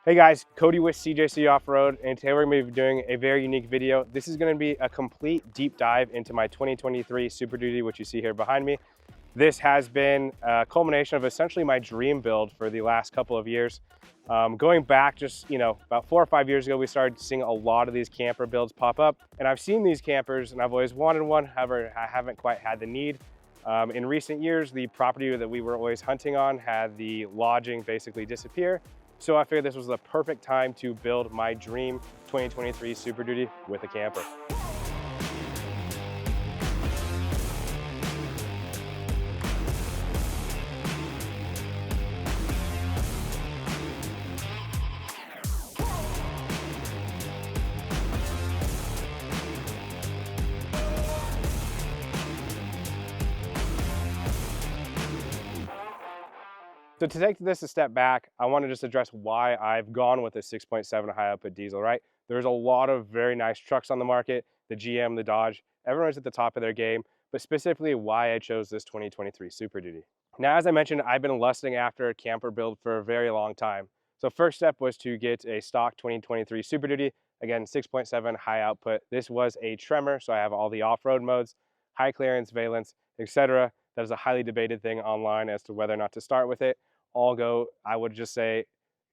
Hey guys, Cody with CJC Off-Road, and today we're going to be doing a very unique video. This is going to be a complete deep dive into my 2023 Super Duty, which you see here behind me. This has been a culmination of essentially my dream build for the last couple of years. Going back just, about 4 or 5 years ago, we started seeing a lot of these camper builds pop up, and I've seen these campers and I've always wanted one. However, I haven't quite had the need. In recent years, the property that we were always hunting on had the lodging basically disappear. So I figured this was the perfect time to build my dream 2023 Super Duty with a camper. So to take this a step back, I want to just address why I've gone with a 6.7 high output diesel, right? There's a lot of very nice trucks on the market, the GM, the Dodge, everyone's at the top of their game, but specifically why I chose this 2023 Super Duty. Now, as I mentioned, I've been lusting after a camper build for a very long time. So first step was to get a stock 2023 Super Duty, again, 6.7 high output. This was a Tremor, so I have all the off-road modes, high clearance, valence, etc. That is a highly debated thing online as to whether or not to start with it. I would just say,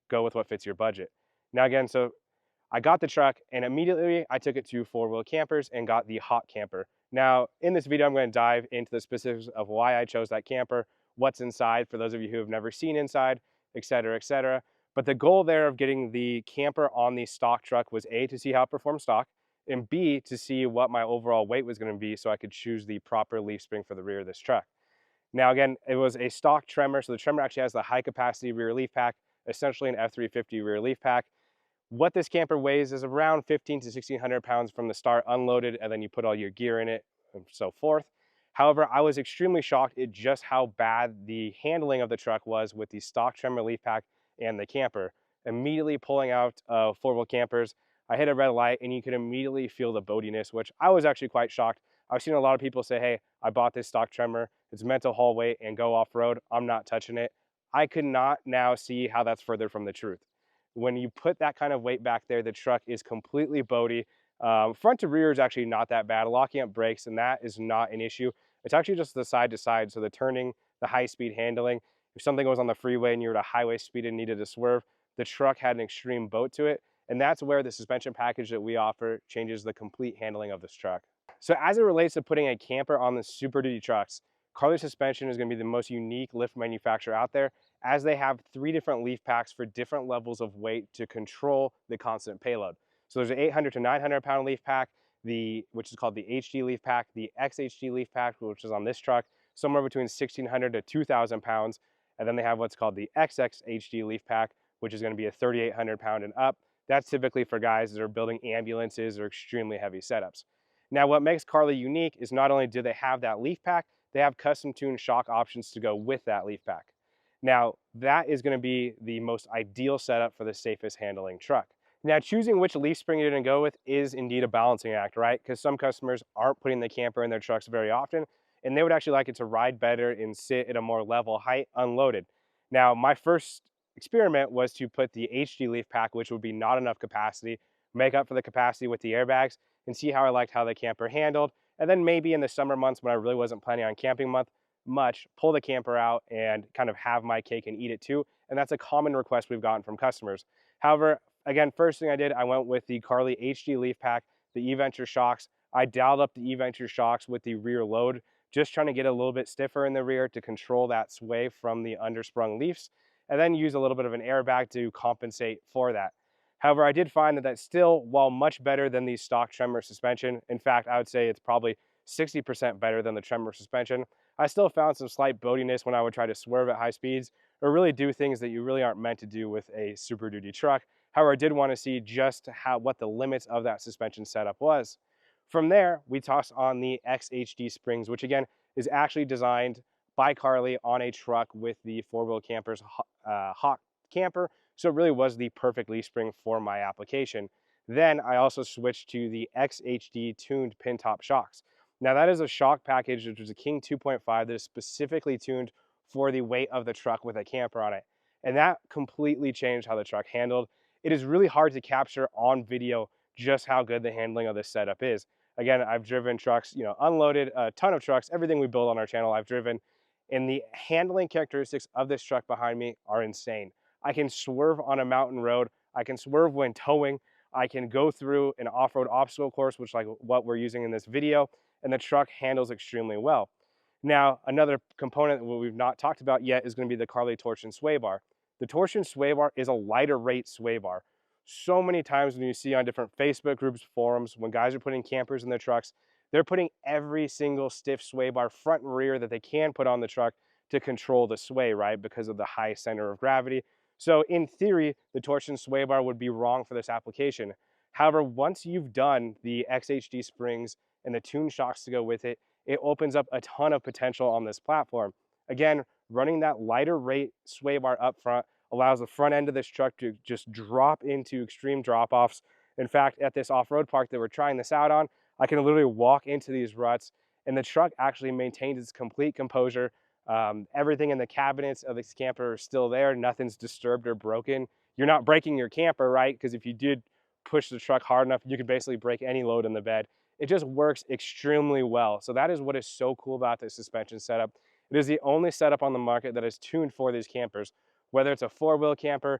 go with what fits your budget. Now again, so I got the truck and immediately I took it to 4-wheel campers and got the hot camper. Now in this video, I'm going to dive into the specifics of why I chose that camper, what's inside for those of you who have never seen inside, etc., etc. But the goal there of getting the camper on the stock truck was A, to see how it performed stock, and B, to see what my overall weight was going to be so I could choose the proper leaf spring for the rear of this truck. Now again, it was a stock Tremor, so the Tremor actually has the high capacity rear leaf pack, essentially an F350 rear leaf pack. What this camper weighs is around 15 to 1600 pounds from the start unloaded, and then you put all your gear in it and so forth. However, I was extremely shocked at just how bad the handling of the truck was with the stock Tremor leaf pack and the camper. Immediately pulling out 4-wheel campers, I hit a red light and you could immediately feel the boatiness, which I was actually quite shocked. I've seen a lot of people say, hey, I bought this stock Tremor, it's meant to haul weight and go off-road, I'm not touching it. I could not now see how that's further from the truth. When you put that kind of weight back there, the truck is completely boaty. Front to rear is actually not that bad. Locking up brakes, and that is not an issue. It's actually just the side to side, so the turning, the high speed handling. If something was on the freeway and you were at a highway speed and needed to swerve, the truck had an extreme boat to it, and that's where the suspension package that we offer changes the complete handling of this truck. So as it relates to putting a camper on the Super Duty trucks, Carli Suspension is going to be the most unique lift manufacturer out there, as they have 3 different leaf packs for different levels of weight to control the constant payload. So there's an 800 to 900 pound leaf pack, which is called the HD leaf pack, the XHD leaf pack, which is on this truck, somewhere between 1600 to 2000 pounds. And then they have what's called the XXHD leaf pack, which is going to be a 3800 pound and up. That's typically for guys that are building ambulances or extremely heavy setups. Now, what makes Carli unique is not only do they have that leaf pack, they have custom tuned shock options to go with that leaf pack. Now, that is going to be the most ideal setup for the safest handling truck. Now, choosing which leaf spring you're going to go with is indeed a balancing act, right? Because some customers aren't putting the camper in their trucks very often, and they would actually like it to ride better and sit at a more level height unloaded. Now, my first experiment was to put the HD leaf pack, which would be not enough capacity, make up for the capacity with the airbags, and see how I liked how the camper handled. And then maybe in the summer months when I really wasn't planning on camping much, pull the camper out and kind of have my cake and eat it too. And that's a common request we've gotten from customers. However, again, first thing I did, I went with the Carli HD leaf pack, the E-Venture shocks. I dialed up the E-Venture shocks with the rear load, just trying to get a little bit stiffer in the rear to control that sway from the undersprung leaves, and then use a little bit of an airbag to compensate for that. However, I did find that that's still, while much better than the stock Tremor suspension, in fact, I would say it's probably 60% better than the Tremor suspension, I still found some slight boatiness when I would try to swerve at high speeds or really do things that you really aren't meant to do with a Super Duty truck. However, I did want to see just what the limits of that suspension setup was. From there, we tossed on the XHD springs, which again is actually designed by Carli on a truck with the 4-wheel camper's hot camper. So it really was the perfect leaf spring for my application. Then I also switched to the XHD tuned pin top shocks. Now that is a shock package, which is a King 2.5 that is specifically tuned for the weight of the truck with a camper on it. and that completely changed how the truck handled. It is really hard to capture on video just how good the handling of this setup is. Again, I've driven trucks, unloaded a ton of trucks, everything we build on our channel I've driven, and the handling characteristics of this truck behind me are insane. I can swerve on a mountain road, I can swerve when towing, I can go through an off-road obstacle course, which like what we're using in this video, and the truck handles extremely well. Now, another component that we've not talked about yet is going to be the Carli torsion sway bar. The torsion sway bar is a lighter rate sway bar. So many times when you see on different Facebook groups, forums, when guys are putting campers in their trucks, they're putting every single stiff sway bar front and rear that they can put on the truck to control the sway, right? Because of the high center of gravity. So in theory, the torsion sway bar would be wrong for this application. However, once you've done the XHD springs and the tune shocks to go with it, it opens up a ton of potential on this platform. Again, running that lighter rate sway bar up front allows the front end of this truck to just drop into extreme drop-offs. In fact, at this off-road park that we're trying this out on, I can literally walk into these ruts and the truck actually maintains its complete composure. Everything in the cabinets of this camper are still there. Nothing's disturbed or broken. You're not breaking your camper, right? Because if you did push the truck hard enough, you could basically break any load in the bed. It just works extremely well. So that is what is so cool about this suspension setup. It is the only setup on the market that is tuned for these campers. Whether it's a four-wheel camper,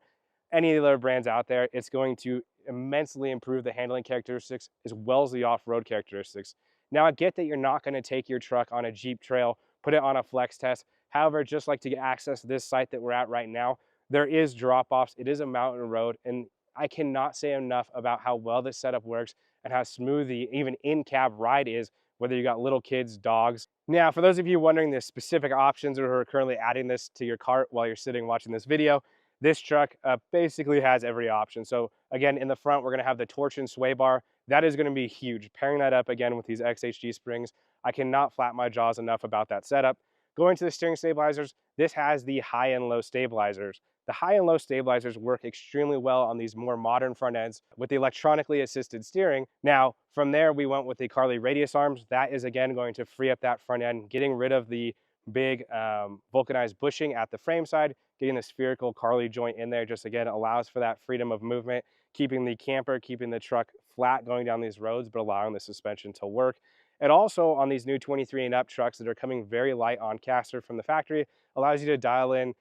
any other brands out there, it's going to immensely improve the handling characteristics as well as the off-road characteristics. Now, I get that you're not going to take your truck on a Jeep trail, put it on a flex test. However, just like to get access to this site that we're at right now, there is drop-offs. It is a mountain road, and I cannot say enough about how well this setup works and how smooth the even in-cab ride is, whether you got little kids, dogs. Now, for those of you wondering the specific options or who are currently adding this to your cart while you're sitting watching this video, this truck basically has every option. So again, in the front, we're gonna have the torsion sway bar. That is gonna be huge. Pairing that up again with these XHG springs, I cannot flap my jaws enough about that setup. Going to the steering stabilizers, this has the high and low stabilizers. The high and low stabilizers work extremely well on these more modern front ends with the electronically assisted steering. Now, from there, we went with the Carli radius arms. That is again going to free up that front end, getting rid of the big vulcanized bushing at the frame side, getting the spherical Carli joint in there just again allows for that freedom of movement, keeping the camper, keeping the truck flat going down these roads, but allowing the suspension to work. And also on these new 23 and up trucks that are coming very light on caster from the factory, allows you to dial in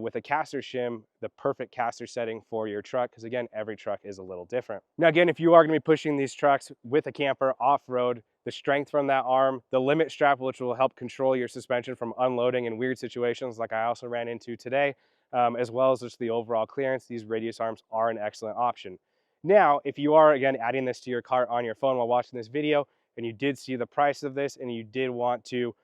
with a caster shim, the perfect caster setting for your truck, because again, every truck is a little different. Now again, if you are gonna be pushing these trucks with a camper off-road, the strength from that arm, the limit strap, which will help control your suspension from unloading in weird situations like I also ran into today, as well as just the overall clearance, these radius arms are an excellent option. Now, if you are again adding this to your cart on your phone while watching this video, and you did see the price of this and you did want to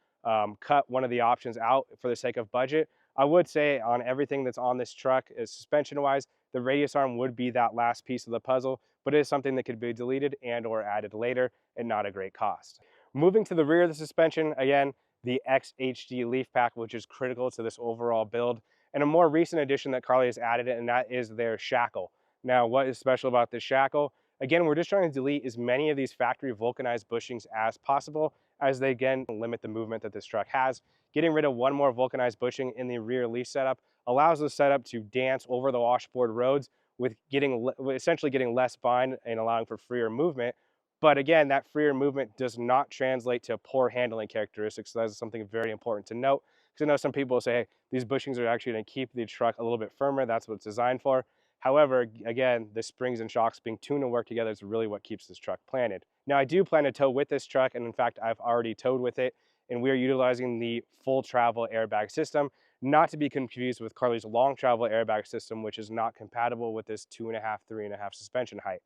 cut one of the options out for the sake of budget, I would say on everything that's on this truck, suspension-wise, the radius arm would be that last piece of the puzzle, but it is something that could be deleted and or added later and not a great cost. Moving to the rear of the suspension, again, the XHD leaf pack, which is critical to this overall build, and a more recent addition that Carli has added, and that is their shackle. Now, what is special about this shackle? Again, we're just trying to delete as many of these factory vulcanized bushings as possible, as they again limit the movement that this truck has. Getting rid of one more vulcanized bushing in the rear leaf setup allows the setup to dance over the washboard roads with essentially getting less bind and allowing for freer movement. But again, that freer movement does not translate to poor handling characteristics. So that's something very important to note. Because I know some people say, hey, these bushings are actually going to keep the truck a little bit firmer. That's what it's designed for. However, again, the springs and shocks being tuned to work together is really what keeps this truck planted. Now, I do plan to tow with this truck, and in fact, I've already towed with it, and we are utilizing the full travel airbag system, not to be confused with Carli's long travel airbag system, which is not compatible with this 2.5, 3.5 suspension height.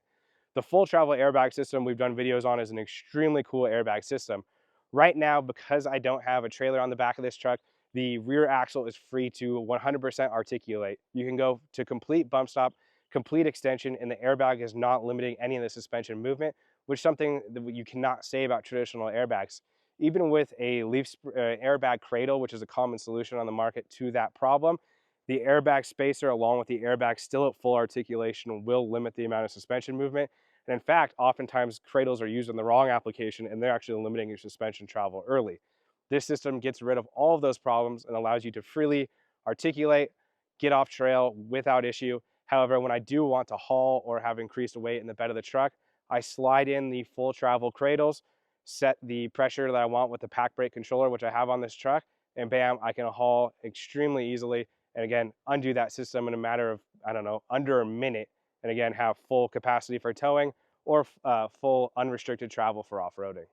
The full travel airbag system we've done videos on is an extremely cool airbag system. Right now, because I don't have a trailer on the back of this truck, the rear axle is free to 100% articulate. You can go to complete bump stop, complete extension, and the airbag is not limiting any of the suspension movement, which is something that you cannot say about traditional airbags. Even with a airbag cradle, which is a common solution on the market to that problem, the airbag spacer along with the airbag still at full articulation will limit the amount of suspension movement. And in fact, oftentimes cradles are used in the wrong application and they're actually limiting your suspension travel early. This system gets rid of all of those problems and allows you to freely articulate, get off trail without issue. However, when I do want to haul or have increased weight in the bed of the truck, I slide in the full travel cradles, set the pressure that I want with the pack brake controller, which I have on this truck, and bam, I can haul extremely easily. And again, undo that system in a matter of, I don't know, under a minute. And again, have full capacity for towing or full unrestricted travel for off-roading.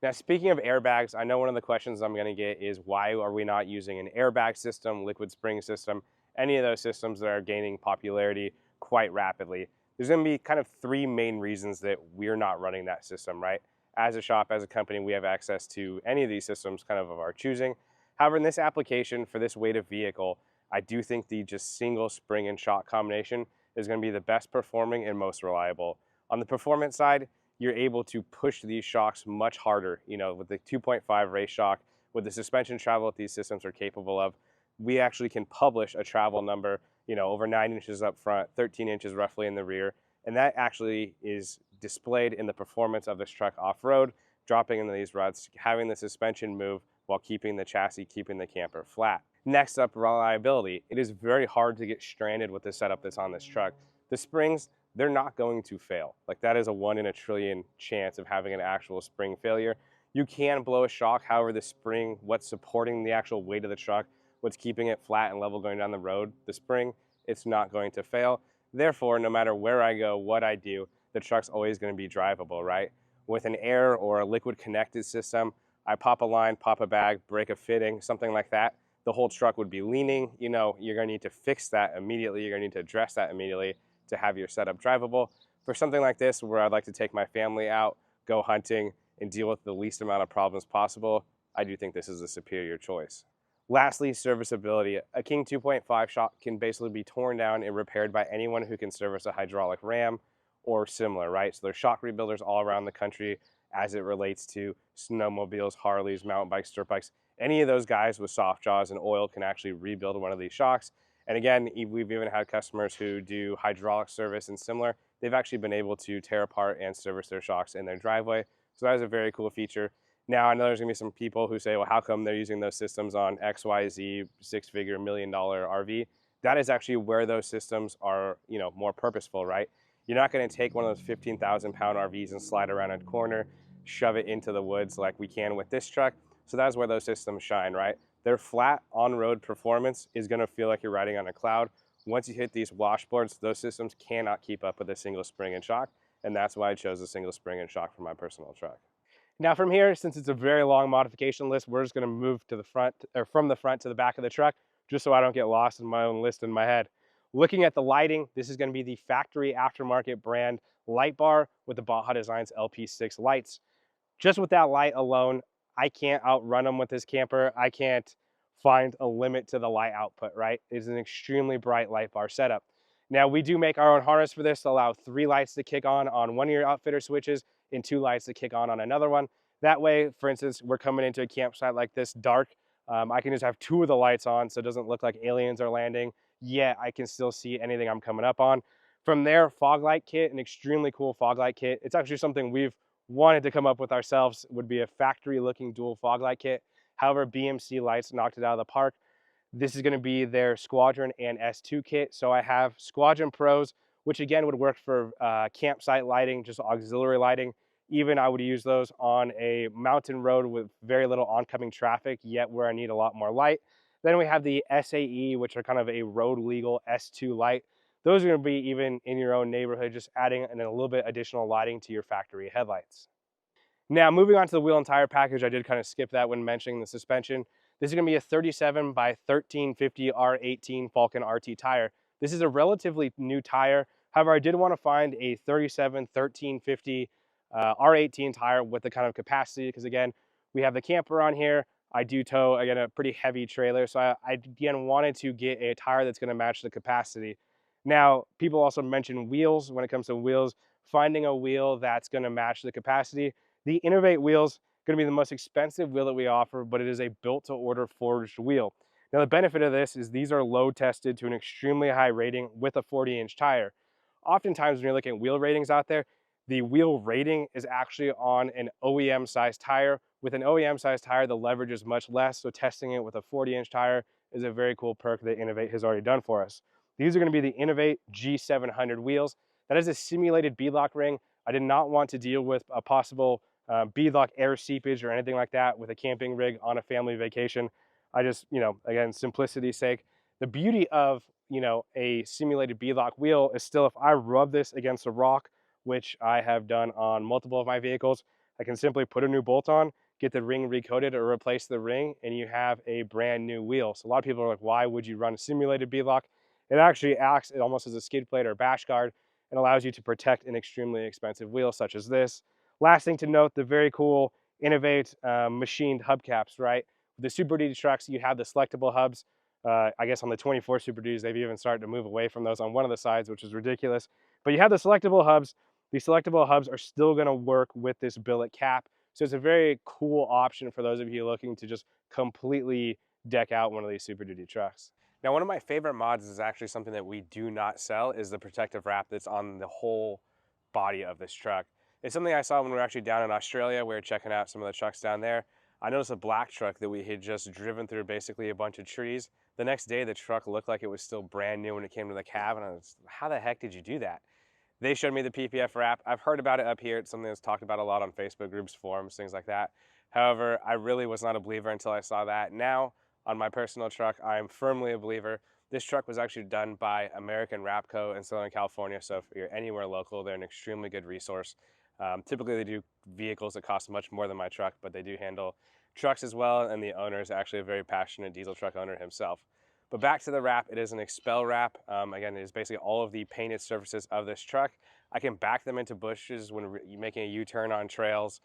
Now, speaking of airbags, I know one of the questions I'm going to get is why are we not using an airbag system, liquid spring system, any of those systems that are gaining popularity quite rapidly? There's going to be kind of three main reasons that we're not running that system, right? As a shop, as a company, we have access to any of these systems kind of our choosing. However, in this application for this weight of vehicle, I do think the just single spring and shock combination is going to be the best performing and most reliable. On the performance side, you're able to push these shocks much harder. You know, with the 2.5 race shock, with the suspension travel that these systems are capable of, we actually can publish a travel number, you know, over 9 inches up front, 13 inches roughly in the rear, and that actually is displayed in the performance of this truck off-road, dropping into these ruts, having the suspension move while keeping the chassis, keeping the camper flat. Next up, reliability. It is very hard to get stranded with the setup that's on this truck. The springs, they're not going to fail. Like, that is a 1 in a trillion chance of having an actual spring failure. You can blow a shock, however the spring, what's supporting the actual weight of the truck, what's keeping it flat and level going down the road, the spring, it's not going to fail. Therefore, no matter where I go, what I do, the truck's always going to be drivable, right? With an air or a liquid connected system, I pop a line, pop a bag, break a fitting, something like that, the whole truck would be leaning. You know, you're going to need to fix that immediately. You're going to need to address that immediately to have your setup drivable. For something like this, where I'd like to take my family out, go hunting, and deal with the least amount of problems possible, I do think this is a superior choice. Lastly, serviceability. A King 2.5 shock can basically be torn down and repaired by anyone who can service a hydraulic ram or similar, right? So there's shock rebuilders all around the country as it relates to snowmobiles, Harleys, mountain bikes, dirt bikes. Any of those guys with soft jaws and oil can actually rebuild one of these shocks. And again, we've even had customers who do hydraulic service and similar. They've actually been able to tear apart and service their shocks in their driveway. So that is a very cool feature. Now, I know there's gonna be some people who say, well, how come they're using those systems on XYZ six-figure $1 million RV? That is actually where those systems are, you know, more purposeful, right? You're not gonna take one of those 15,000 pound RVs and slide around a corner, shove it into the woods like we can with this truck. So that's where those systems shine, right? Their flat on-road performance is gonna feel like you're riding on a cloud. Once you hit these washboards, those systems cannot keep up with a single spring and shock, and that's why I chose a single spring and shock for my personal truck. Now from here, since it's a very long modification list, we're just gonna move to the front, or from the front to the back of the truck, just so I don't get lost in my own list in my head. Looking at the lighting, this is gonna be the factory aftermarket brand light bar with the Baja Designs LP6 lights. Just with that light alone, I can't outrun them with this camper. I can't find a limit to the light output, right? It's an extremely bright light bar setup. Now, we do make our own harness for this to allow 3 lights to kick on one of your outfitter switches and 2 lights to kick on another one. That way, for instance, we're coming into a campsite like this dark, I can just have 2 of the lights on so it doesn't look like aliens are landing, yet I can still see anything I'm coming up on. From there, fog light kit, an extremely cool fog light kit. It's actually something we've wanted to come up with ourselves, would be a factory looking dual fog light kit. However, BMC Lights knocked it out of the park. This is going to be their Squadron and S2 kit. So I have Squadron Pros, which again would work for campsite lighting, just auxiliary lighting. Even I would use those on a mountain road with very little oncoming traffic, yet where I need a lot more light. Then we have the SAE, which are kind of a road legal S2 light. Those are going to be even in your own neighborhood, just adding a little bit additional lighting to your factory headlights. Now, moving on to the wheel and tire package, I did kind of skip that when mentioning the suspension. This is going to be a 37 by 1350 R18 Falcon RT tire. This is a relatively new tire. However, I did want to find a 37 1350 R18 tire with the kind of capacity, because again, we have the camper on here. I do tow, again, a pretty heavy trailer. So I again wanted to get a tire that's going to match the capacity. Now, people also mention wheels. When it comes to wheels, finding a wheel that's going to match the capacity. The Innovate wheel's going to be the most expensive wheel that we offer, but it is a built-to-order forged wheel. Now, the benefit of this is these are load tested to an extremely high rating with a 40-inch tire. Oftentimes, when you're looking at wheel ratings out there, the wheel rating is actually on an OEM size tire. With an OEM size tire, the leverage is much less, so testing it with a 40-inch tire is a very cool perk that Innovate has already done for us. These are going to be the Innovate G700 wheels. That is a simulated beadlock ring. I did not want to deal with a possible beadlock air seepage or anything like that with a camping rig on a family vacation. I just, again, simplicity's sake. The beauty of, a simulated beadlock wheel is still if I rub this against a rock, which I have done on multiple of my vehicles, I can simply put a new bolt on, get the ring recoated or replace the ring, and you have a brand new wheel. So a lot of people are like, why would you run a simulated beadlock? It actually acts almost as a skid plate or bash guard and allows you to protect an extremely expensive wheel such as this. Last thing to note, the very cool Innovate machined hubcaps, right? The Super Duty trucks, you have the selectable hubs. I guess on the 24 Super Duties, they've even started to move away from those on one of the sides, which is ridiculous. But you have the selectable hubs. The selectable hubs are still going to work with this billet cap. So it's a very cool option for those of you looking to just completely deck out one of these Super Duty trucks. Now, one of my favorite mods is actually something that we do not sell, is the protective wrap that's on the whole body of this truck. It's something I saw when we were actually down in Australia. We were checking out some of the trucks down there. I noticed a black truck that we had just driven through basically a bunch of trees. The next day, the truck looked like it was still brand new when it came to the cab, and I was, how the heck did you do that? They showed me the PPF wrap. I've heard about it up here. It's something that's talked about a lot on Facebook groups, forums, things like that. However, I really was not a believer until I saw that. Now, on my personal truck, I am firmly a believer. This truck was actually done by American Wrap Co. in Southern California, so if you're anywhere local, they're an extremely good resource. Typically, they do vehicles that cost much more than my truck, but they do handle trucks as well, and the owner is actually a very passionate diesel truck owner himself. But back to the wrap, it is an Xpel wrap. Again, it is basically all of the painted surfaces of this truck. I can back them into bushes when you're making a U-turn on trails,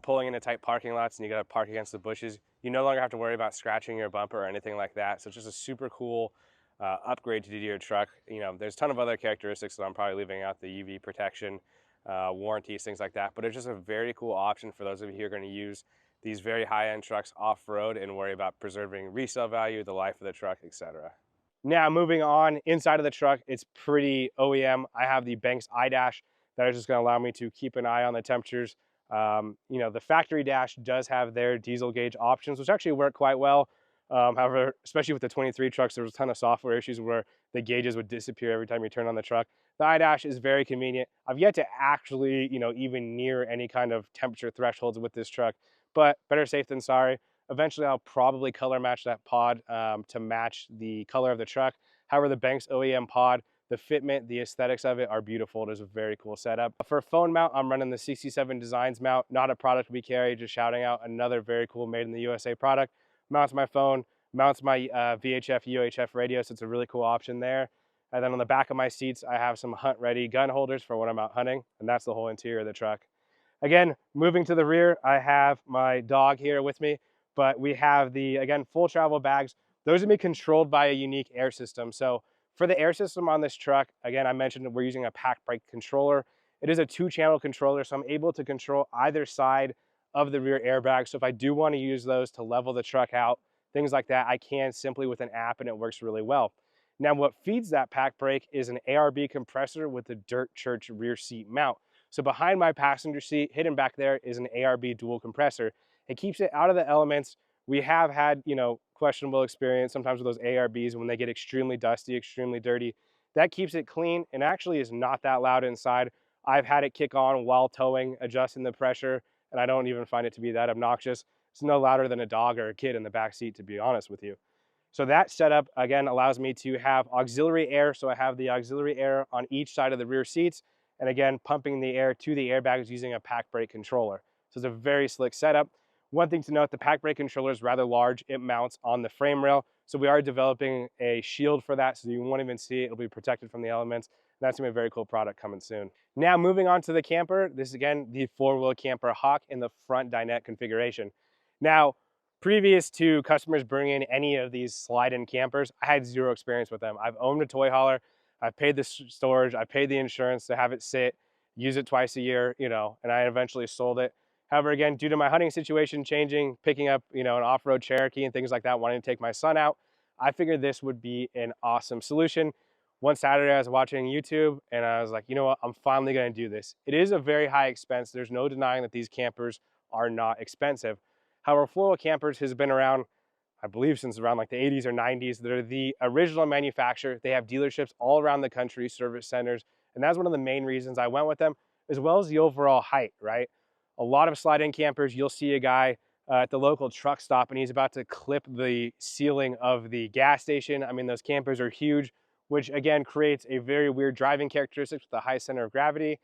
pulling into tight parking lots and you gotta park against the bushes. You no longer have to worry about scratching your bumper or anything like that. So it's just a super cool upgrade to do to your truck. There's a ton of other characteristics that I'm probably leaving out, the UV protection, warranties, things like that. But it's just a very cool option for those of you who are gonna use these very high-end trucks off-road and worry about preserving resale value, the life of the truck, etc. Now moving on, inside of the truck, it's pretty OEM. I have the Banks iDash that is just going to allow me to keep an eye on the temperatures. The factory dash does have their diesel gauge options, which actually work quite well. However, especially with the 23 trucks, there was a ton of software issues where the gauges would disappear every time you turn on the truck. The iDash is very convenient. I've yet to actually, even near any kind of temperature thresholds with this truck, but better safe than sorry. Eventually, I'll probably color match that pod to match the color of the truck. However, the Banks OEM pod, the fitment, the aesthetics of it are beautiful. It is a very cool setup. For phone mount, I'm running the 67 Designs mount, not a product we carry, just shouting out another very cool made in the USA product. Mounts my phone, mounts my VHF, UHF radio, so it's a really cool option there. And then on the back of my seats, I have some hunt-ready gun holders for when I'm out hunting, and that's the whole interior of the truck. Again, moving to the rear, I have my dog here with me, but we have the, again, full travel bags. Those are going to be controlled by a unique air system. So for the air system on this truck, again, I mentioned that we're using a pack brake controller. It is a 2-channel controller, so I'm able to control either side of the rear airbag. So if I do want to use those to level the truck out, things like that, I can simply with an app, and it works really well. Now, what feeds that pack brake is an ARB compressor with a Dirt Church rear seat mount. So behind my passenger seat, hidden back there, is an ARB dual compressor. It keeps it out of the elements. We have had, questionable experience sometimes with those ARBs when they get extremely dusty, extremely dirty. That keeps it clean and actually is not that loud inside. I've had it kick on while towing, adjusting the pressure, and I don't even find it to be that obnoxious. It's no louder than a dog or a kid in the back seat, to be honest with you. So that setup, again, allows me to have auxiliary air. So I have the auxiliary air on each side of the rear seats, and again, pumping the air to the airbags using a pack brake controller. So it's a very slick setup. One thing to note, the pack brake controller is rather large. It mounts on the frame rail. So we are developing a shield for that, so you won't even see it. It'll be protected from the elements. That's gonna be a very cool product coming soon. Now moving on to the camper, this is again the 4-wheel camper Hawk in the front dinette configuration. Now, previous to customers bringing in any of these slide-in campers, I had zero experience with them. I've owned a toy hauler, I've paid the storage, I paid the insurance to have it sit, use it twice a year, and I eventually sold it. However, again, due to my hunting situation changing, picking up, an off-road Cherokee and things like that, wanting to take my son out, I figured this would be an awesome solution. One Saturday I was watching YouTube and I was like, you know what, I'm finally gonna do this. It is a very high expense. There's no denying that these campers are not expensive. However, 4-wheel campers has been around, I believe since around like the 80s or 90s. They're the original manufacturer. They have dealerships all around the country, service centers, and that's one of the main reasons I went with them, as well as the overall height, right? A lot of slide-in campers, you'll see a guy at the local truck stop and he's about to clip the ceiling of the gas station. I mean, those campers are huge, which again creates a very weird driving characteristic with the high center of gravity.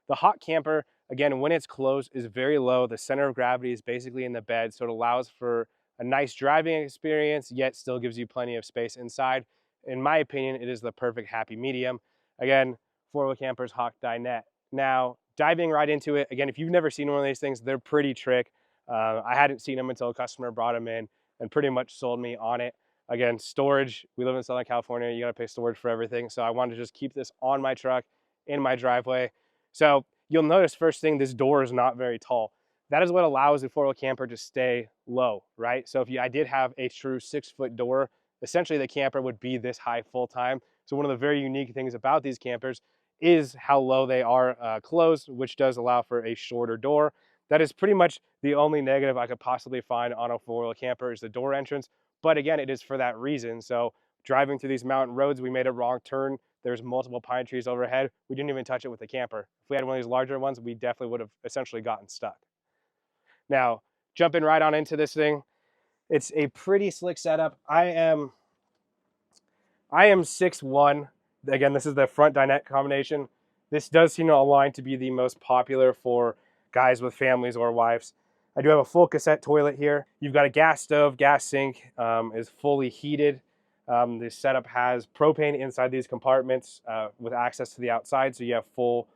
The hot camper, again, when it's closed, is very low. The center of gravity is basically in the bed, so it allows for a nice driving experience, yet still gives you plenty of space inside. In my opinion, it is the perfect happy medium. Again, four-wheel campers, Hawk dinette. Now, diving right into it, again, if you've never seen one of these things, they're pretty trick. I hadn't seen them until a customer brought them in and pretty much sold me on it. Again, storage, we live in Southern California, you gotta pay storage for everything. So I wanted to just keep this on my truck, in my driveway. So you'll notice first thing, this door is not very tall. That is what allows the four-wheel camper to stay low, right? So if I did have a true 6-foot door, essentially the camper would be this high full time. So one of the very unique things about these campers is how low they are closed, which does allow for a shorter door. That is pretty much the only negative I could possibly find on a four-wheel camper is the door entrance. But again, it is for that reason. So driving through these mountain roads, we made a wrong turn. There's multiple pine trees overhead. We didn't even touch it with the camper. If we had one of these larger ones, we definitely would have essentially gotten stuck. Now, jumping right on into this thing, it's a pretty slick setup. I am 6'1". Again, this is the front dinette combination. This does seem to align to be the most popular for guys with families or wives. I do have a full cassette toilet here. You've got a gas stove, gas sink, is fully heated. This setup has propane inside these compartments with access to the outside, so you have full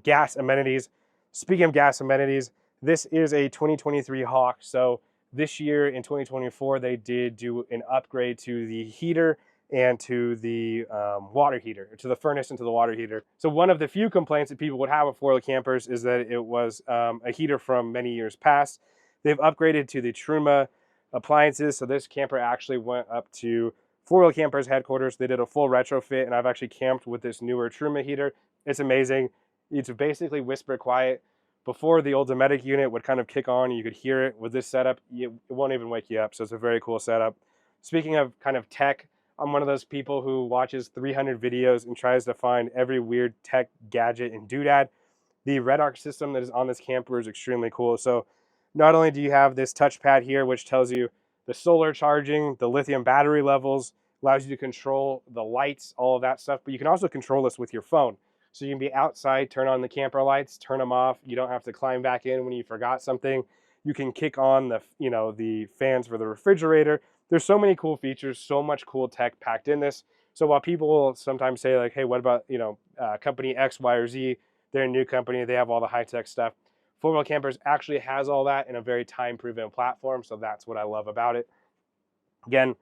gas amenities. Speaking of gas amenities, this is a 2023 Hawk, so this year in 2024 they did do an upgrade to the heater and to the water heater, to the furnace and to the water heater. So one of the few complaints that people would have with four-wheel campers is that it was a heater from many years past. They've upgraded to the Truma appliances, so this camper actually went up to four-wheel campers headquarters. They did a full retrofit, and I've actually camped with this newer Truma heater. It's amazing. It's basically whisper quiet. Before, the old Dometic unit would kind of kick on, you could hear it. With this setup, it won't even wake you up, so it's a very cool setup. Speaking of kind of tech, I'm one of those people who watches 300 videos and tries to find every weird tech gadget and doodad. The red arc system that is on this camper is extremely cool. So not only do you have this touchpad here, which tells you the solar charging, the lithium battery levels, allows you to control the lights, all of that stuff, but you can also control this with your phone. So you can be outside, turn on the camper lights, turn them off. You don't have to climb back in when you forgot something. You can kick on the fans for the refrigerator. There's so many cool features, so much cool tech packed in this. So while people will sometimes say like, hey, what about, company X, Y, or Z? They're a new company. They have all the high-tech stuff. Four-wheel campers actually has all that in a very time-proven platform. So that's what I love about it. Again,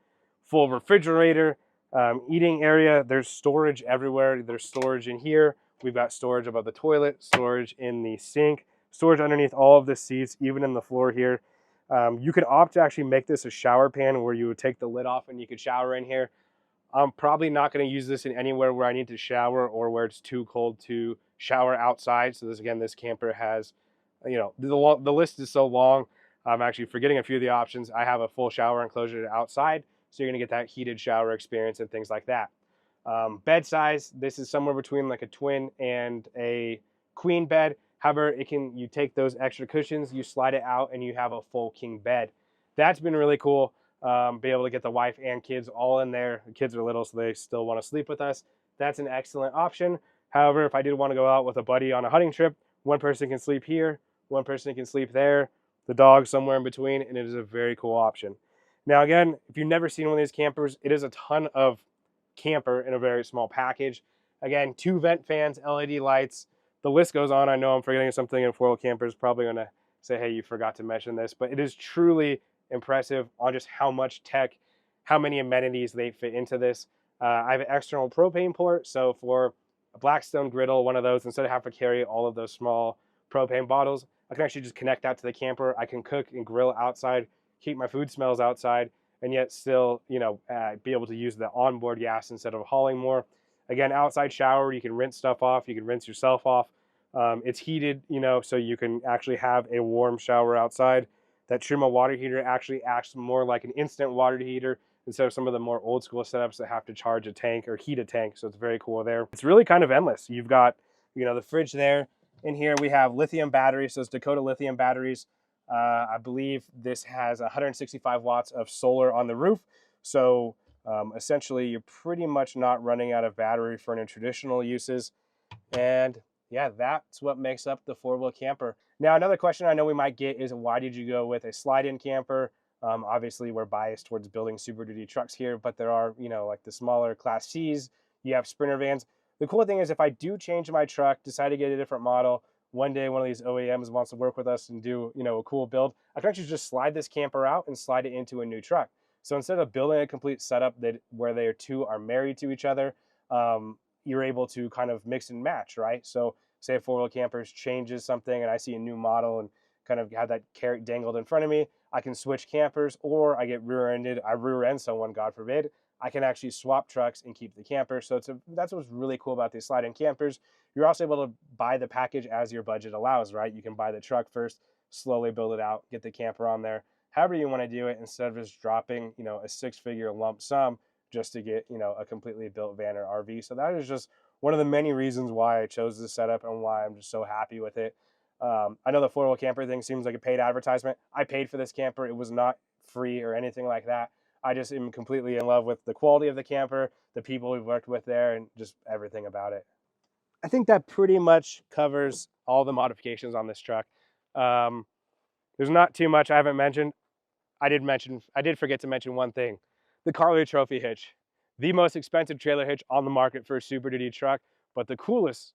full refrigerator, eating area. There's storage everywhere. There's storage in here. We've got storage above the toilet, storage in the sink, storage underneath all of the seats, even in the floor here. You could opt to actually make this a shower pan where you would take the lid off and you could shower in here. I'm probably not going to use this in anywhere where I need to shower or where it's too cold to shower outside. So this camper has, the list is so long. I'm actually forgetting a few of the options. I have a full shower enclosure outside, so you're going to get that heated shower experience and things like that. Bed size, this is somewhere between like a twin and a queen bed. However, you take those extra cushions, you slide it out, and you have a full king bed. That's been really cool. Be able to get the wife and kids all in there. The kids are little, so they still want to sleep with us. That's an excellent option. However, if I did want to go out with a buddy on a hunting trip, one person can sleep here, one person can sleep there, the dog somewhere in between, and it is a very cool option. Now, again, if you've never seen one of these campers, it is a ton of camper in a very small package. Again, 2 vent fans, LED lights. The list goes on. I know I'm forgetting something, and four-wheel campers probably going to say, hey, you forgot to mention this, but it is truly impressive on just how much tech, how many amenities they fit into this. I have an external propane port, so for a Blackstone griddle, one of those, instead of having to carry all of those small propane bottles, I can actually just connect that to the camper. I can cook and grill outside, keep my food smells outside, and yet still, be able to use the onboard gas instead of hauling more. Again, outside shower, you can rinse stuff off, you can rinse yourself off. It's heated, so you can actually have a warm shower outside. That Tremor water heater actually acts more like an instant water heater instead of some of the more old school setups that have to charge a tank or heat a tank. So it's very cool there. It's really kind of endless. You've got, you know, the fridge there. In here we have lithium batteries. So it's Dakota lithium batteries. I believe this has 165 watts of solar on the roof. So essentially you're pretty much not running out of battery for any traditional uses. And yeah, that's what makes up the four-wheel camper. Now, another question I know we might get is, why did you go with a slide-in camper? Obviously, we're biased towards building Super Duty trucks here, but there are, you know, like the smaller Class Cs, you have Sprinter vans. The cool thing is, if I do change my truck, decide to get a different model, one day one of these OEMs wants to work with us and do, you know, a cool build, I can actually just slide this camper out and slide it into a new truck. So instead of building a complete setup where they two are married to each other, you're able to kind of mix and match, right? So say a four-wheel camper changes something and I see a new model and kind of have that carrot dangled in front of me, I can switch campers, or I get rear-ended, I rear-end someone, God forbid, I can actually swap trucks and keep the camper. So that's what's really cool about these slide-in campers. You're also able to buy the package as your budget allows, right? You can buy the truck first, slowly build it out, get the camper on there, however you want to do it, instead of just dropping, you know, a six-figure lump sum just to get, you know, a completely built van or RV. So that is just one of the many reasons why I chose this setup and why I'm just so happy with it. I know the four-wheel camper thing seems like a paid advertisement. I paid for this camper. It was not free or anything like that. I just am completely in love with the quality of the camper, the people we've worked with there, and just everything about it. I think that pretty much covers all the modifications on this truck. There's not too much I haven't mentioned. I did forget to mention one thing. The Carli Trophy hitch. The most expensive trailer hitch on the market for a Super Duty truck, but the coolest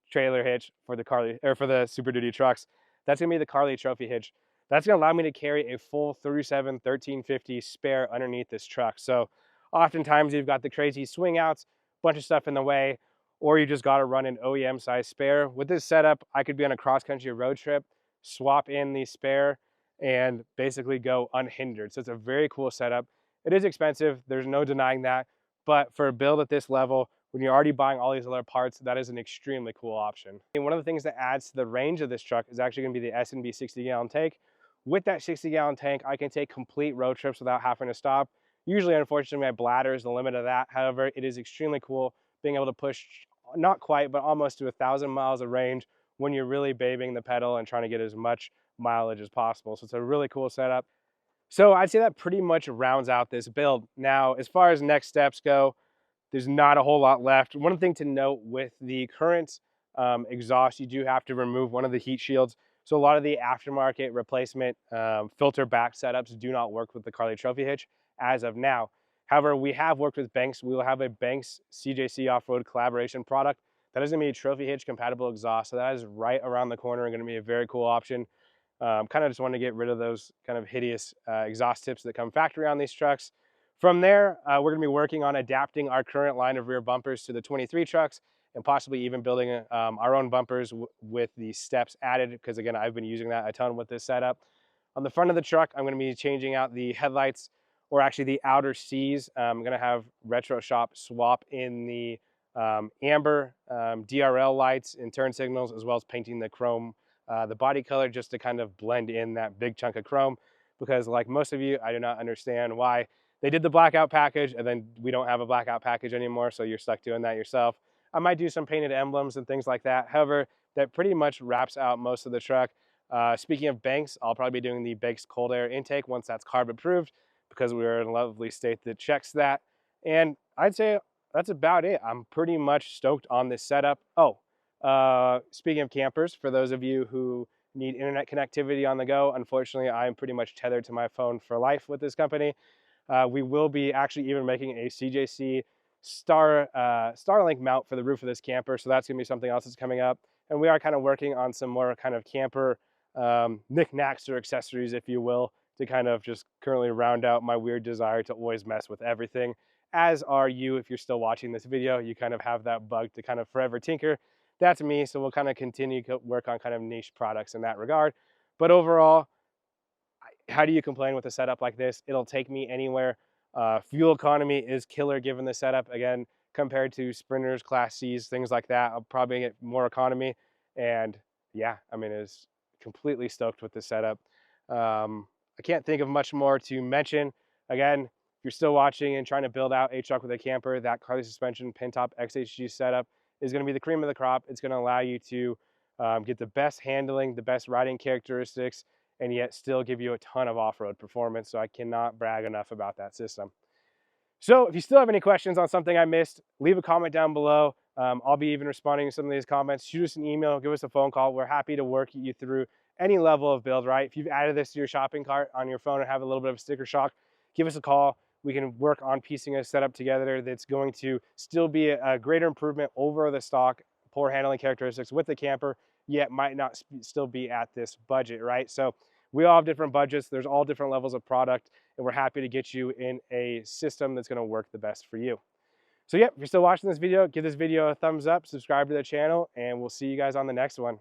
trailer hitch for the Super Duty trucks, that's gonna be the Carli Trophy hitch. That's gonna allow me to carry a full 37 1350 spare underneath this truck. So oftentimes you've got the crazy swing outs, bunch of stuff in the way, or you just gotta run an OEM size spare. With this setup, I could be on a cross-country road trip, swap in the spare, and basically go unhindered. So it's a very cool setup. It is expensive, there's no denying that, but for a build at this level, when you're already buying all these other parts, that is an extremely cool option. And one of the things that adds to the range of this truck is actually gonna be the S&B 60-gallon tank. With that 60-gallon tank, I can take complete road trips without having to stop. Usually, unfortunately, my bladder is the limit of that. However, it is extremely cool being able to push, not quite, but almost to 1,000 miles of range when you're really babying the pedal and trying to get as much mileage as possible. So it's a really cool setup. So I'd say that pretty much rounds out this build. Now, as far as next steps go, there's not a whole lot left. One thing to note with the current exhaust, you do have to remove one of the heat shields. So a lot of the aftermarket replacement filter back setups do not work with the Carli Trophy hitch as of now. However, we have worked with Banks. We will have a Banks CJC off-road collaboration product that is going to be a Trophy hitch compatible exhaust. So that is right around the corner and going to be a very cool option. Kind of just want to get rid of those kind of hideous exhaust tips that come factory on these trucks. From there, we're going to be working on adapting our current line of rear bumpers to the 23 trucks and possibly even building our own bumpers with the steps added, because again, I've been using that a ton with this setup. On the front of the truck, I'm going to be changing out the headlights, or actually the outer C's. I'm going to have Retro Shop swap in the amber DRL lights and turn signals, as well as painting the chrome, the body color, just to kind of blend in that big chunk of chrome, because like most of you, I do not understand why they did the blackout package and then we don't have a blackout package anymore, so you're stuck doing that yourself. I might do some painted emblems and things like that. However, that pretty much wraps out most of the truck. Speaking of Banks, I'll probably be doing the Banks cold air intake once that's carb approved, because we're in a lovely state that checks that. And I'd say that's about it. I'm pretty much stoked on this setup. Oh, speaking of campers, for those of you who need internet connectivity on the go, unfortunately, I'm pretty much tethered to my phone for life with this company. We will be actually even making a CJC Starlink mount for the roof of this camper, so that's going to be something else that's coming up. And we are kind of working on some more kind of camper knickknacks or accessories, if you will, to kind of just currently round out my weird desire to always mess with everything. As are you, if you're still watching this video, you kind of have that bug to kind of forever tinker. That's me, so we'll kind of continue to work on kind of niche products in that regard. But overall, how do you complain with a setup like this? It'll take me anywhere. Fuel economy is killer given the setup. Again, compared to Sprinters, Class Cs, things like that, I'll probably get more economy. And yeah, I mean, it's completely stoked with the setup. I can't think of much more to mention. Again, if you're still watching and trying to build out a truck with a camper, that Carli Suspension pin top XHG setup is going to be the cream of the crop. It's going to allow you to get the best handling, the best riding characteristics, and yet still give you a ton of off-road performance. So I cannot brag enough about that system. So if you still have any questions on something I missed, leave a comment down below. I'll be even responding to some of these comments. Shoot us an email, give us a phone call. We're happy to work you through any level of build, right? If you've added this to your shopping cart on your phone and have a little bit of sticker shock, give us a call. We can work on piecing a setup together that's going to still be a greater improvement over the stock, poor handling characteristics with the camper, yet might not still be at this budget, right? So we all have different budgets. There's all different levels of product, and we're happy to get you in a system that's going to work the best for you. So yeah, if you're still watching this video, give this video a thumbs up, subscribe to the channel, and we'll see you guys on the next one.